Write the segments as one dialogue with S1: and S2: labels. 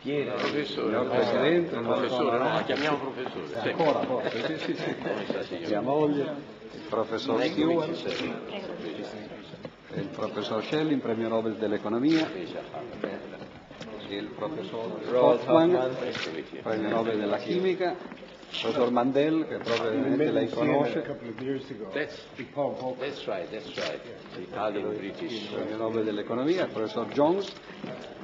S1: Piero,
S2: Signor Presidente,
S1: professore, no, la chiamiamo professore.
S2: Ancora forse, sì. Mia moglie, il professor Stewart, il professor Schelling, premio Nobel dell'economia, il professor Hoffman, premio Nobel della chimica, il professor Mandel, che probabilmente lei conosce,
S1: That's right. Italian British.
S2: premio Nobel dell'economia, il professor Jones,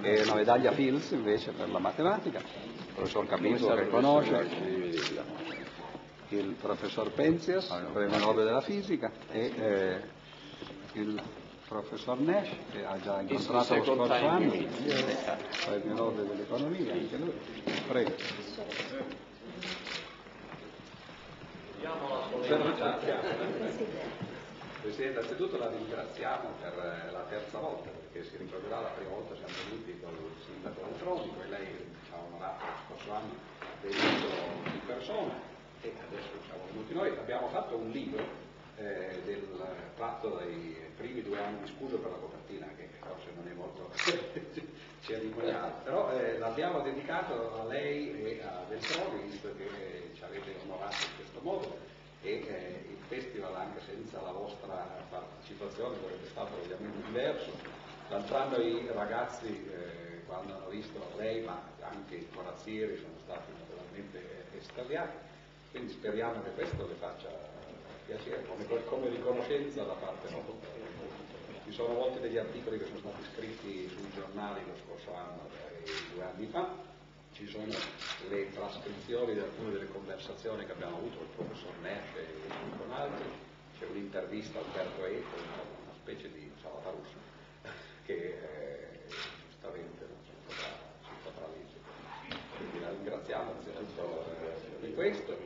S2: che è una medaglia Fields invece per la matematica, il professor Capito che conosce, il professor Penzias, premio Nobel della fisica, e il professor Nash, che ha già incontrato lo scorso anno, premio Nobel dell'economia, anche lui. Prego. Presidente, anzitutto la ringraziamo per la terza volta, perché si ricorderà la prima volta siamo venuti con il sindaco Veltroni, poi lei ci ha onorato lo scorso anno venuto in persona e adesso siamo venuti noi. Abbiamo fatto un libro tratto dai primi 2 anni, scuso per la copertina che forse non è molto cerimoniale, però l'abbiamo dedicato a lei e a Veltroni, visto che ci avete onorato in questo modo. E il festival, anche senza la vostra partecipazione, sarebbe stato ovviamente diverso. L'altro anno i ragazzi, quando hanno visto lei, ma anche i corazzieri, sono stati naturalmente estraniati, quindi speriamo che questo le faccia piacere, come riconoscenza da parte nostra. Ci sono molti degli articoli che sono stati scritti sui giornali lo scorso anno, 2 anni fa. Ci sono le trascrizioni di alcune delle conversazioni che abbiamo avuto con il professor Neff e con altri, c'è un'intervista a Alberto Eco, una specie di salata russa, che giustamente non si potrà leggere. Quindi la ringraziamo anzitutto di questo.